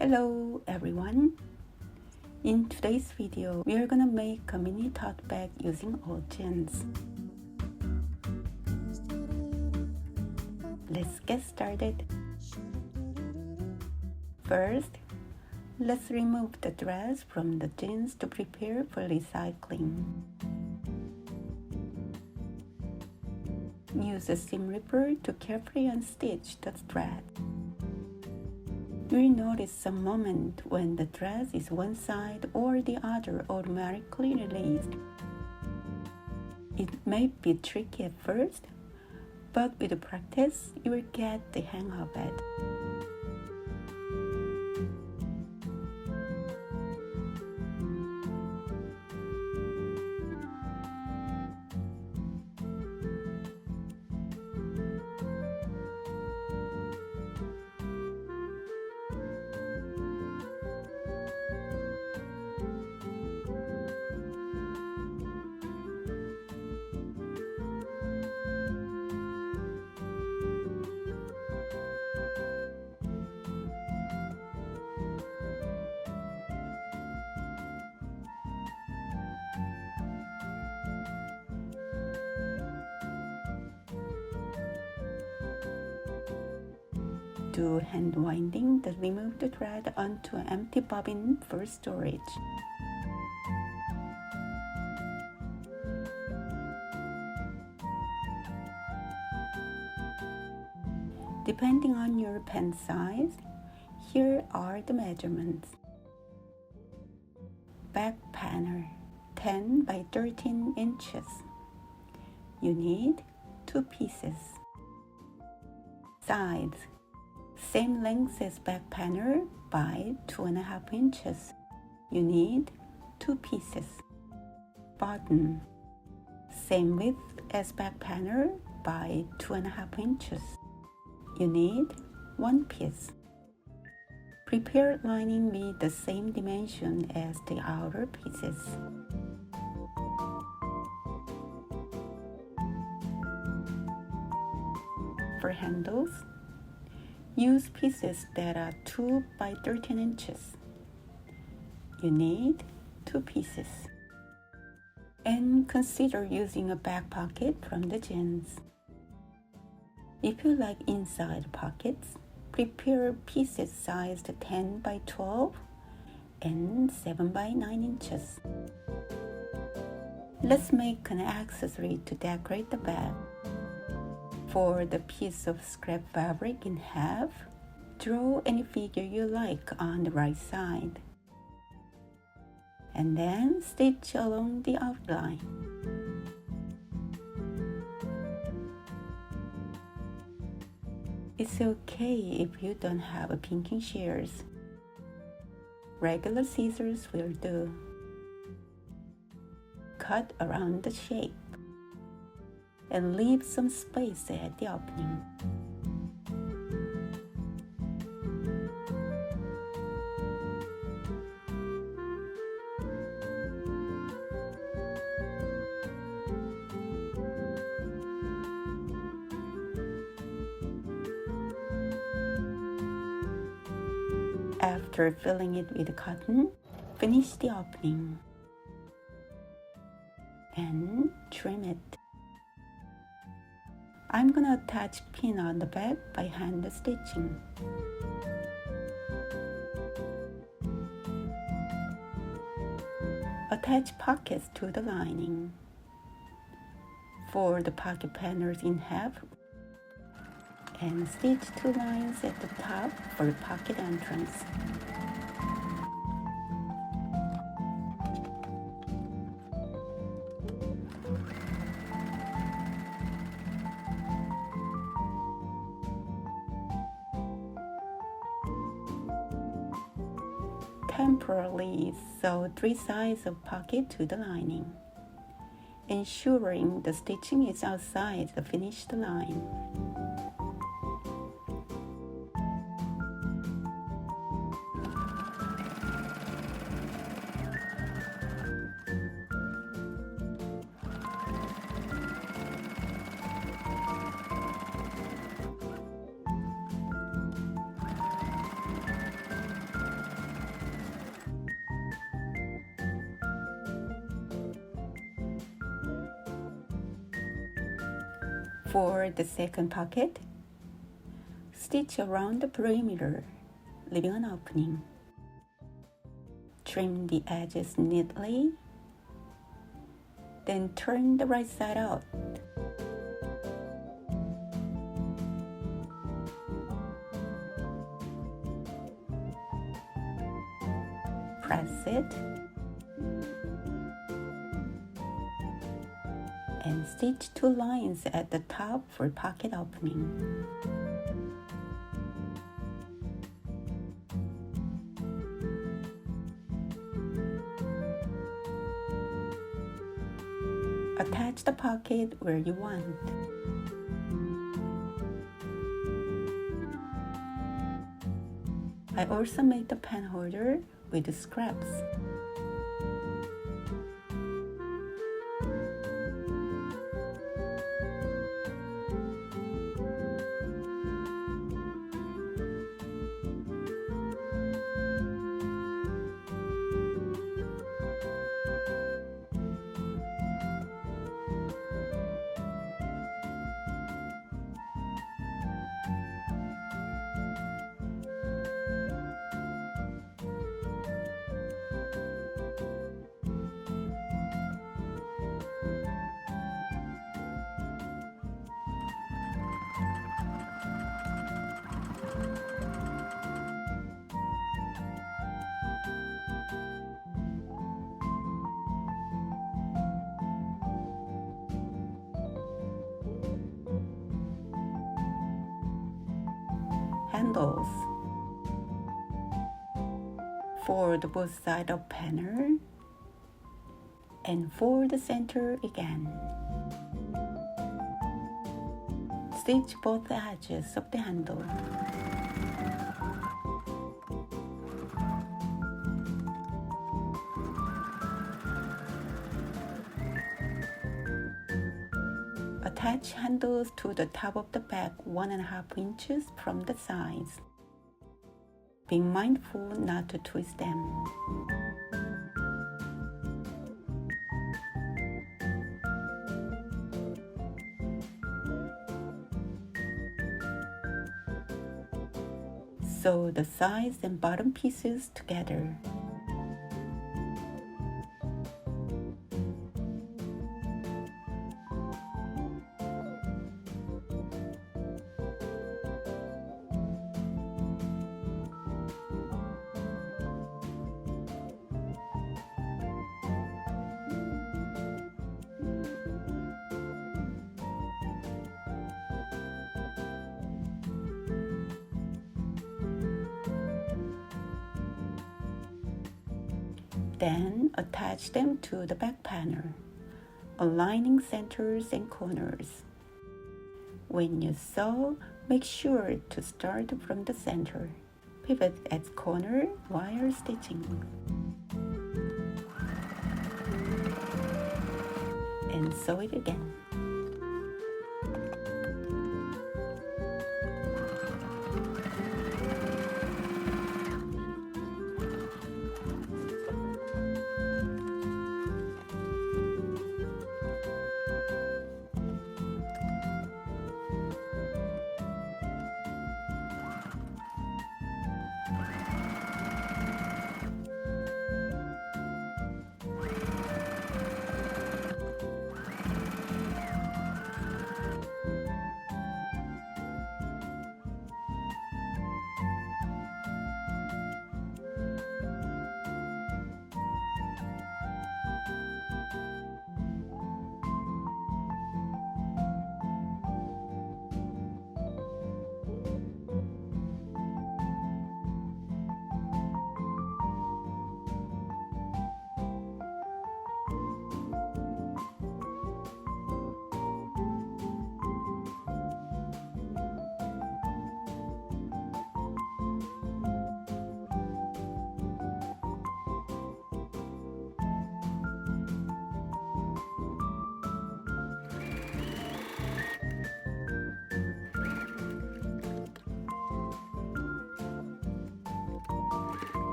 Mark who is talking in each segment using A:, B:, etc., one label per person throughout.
A: Hello everyone! In today's video, we are gonna make a mini tote bag using old jeans. Let's get started. First, let's remove the dress from the jeans to prepare for recycling. Use a seam ripper to carefully unstitch the thread. You will notice some moment when the dress is one side or the other automatically released. It may be tricky at first, but with practice, you will get the hang of it. Do hand winding to remove the thread onto an empty bobbin for storage. Depending on your pen size, here are the measurements. Back panel 10 by 13 inches. You need 2 pieces. Sides same length as back panel by 2.5 inches. You need 2 pieces. Button same width as back panel by 2.5 inches. You need 1 piece. Prepare lining with the same dimension as the outer pieces. For handles, use pieces that are 2 by 13 inches. You need 2 pieces. And consider using a back pocket from the jeans. If you like inside pockets, prepare pieces sized 10 by 12 and 7 by 9 inches. Let's make an accessory to decorate the bag. For the piece of scrap fabric in half, draw any figure you like on the right side. And then stitch along the outline. It's okay if you don't have a pinking shears. Regular scissors will do. Cut around the shape and leave some space at the opening. After filling it with cotton, finish the opening and trim it. I'm gonna attach pin on the back by hand stitching. Attach pockets to the lining. Fold the pocket panels in half and stitch 2 lines at the top for the pocket entrance. Temporarily sew 3 sides of pocket to the lining, ensuring the stitching is outside the finished line. For the second pocket, stitch around the perimeter, leaving an opening. Trim the edges neatly, then turn the right side out. Press it and stitch 2 lines at the top for pocket opening. Attach the pocket where you want. I also made the pen holder with scraps. Handles. Fold both sides of panel and fold the center again. Stitch both edges of the handle. Attach handles to the top of the bag 1.5 inches from the sides, being mindful not to twist them. Sew the sides and bottom pieces together. Then attach them to the back panel, aligning centers and corners. When you sew, make sure to start from the center. Pivot at corner while stitching. And sew it again.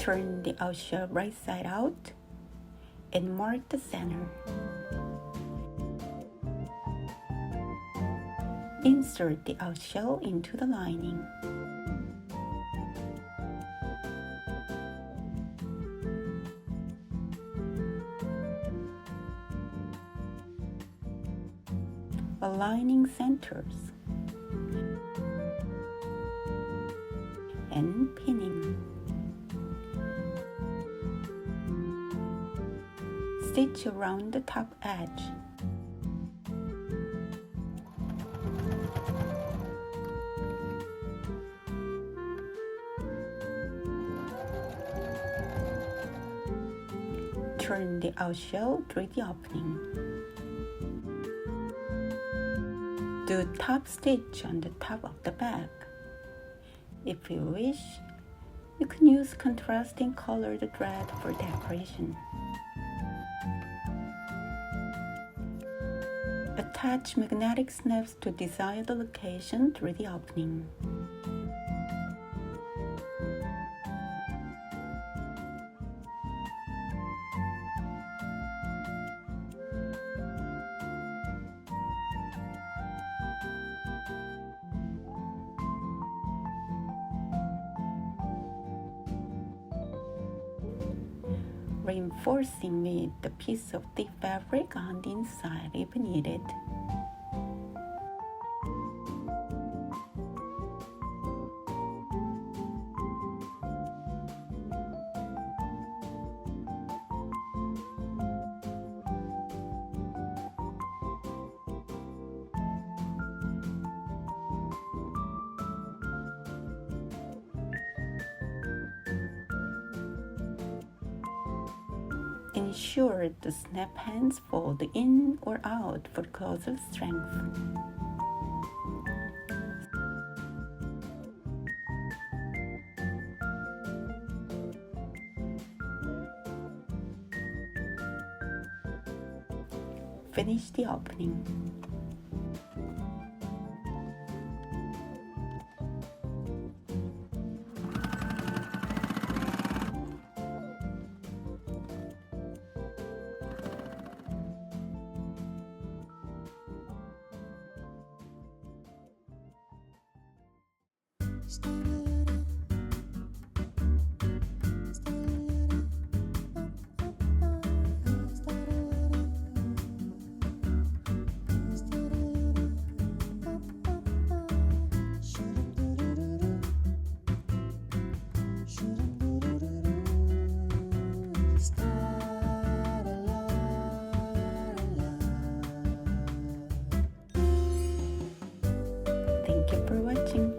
A: Turn the outshell right side out and mark the center. Insert the outshell into the lining. Aligning centers and pinning. Stitch around the top edge. Turn the outshell through the opening. Do top stitch on the top of the bag. If you wish, you can use contrasting colored thread for decoration. Attach magnetic snaps to desired location through the opening. Reinforcing with the piece of thick fabric on the inside if needed. Ensure the snap ends fold in or out for closer strength. Finish the opening. Thank you for watching.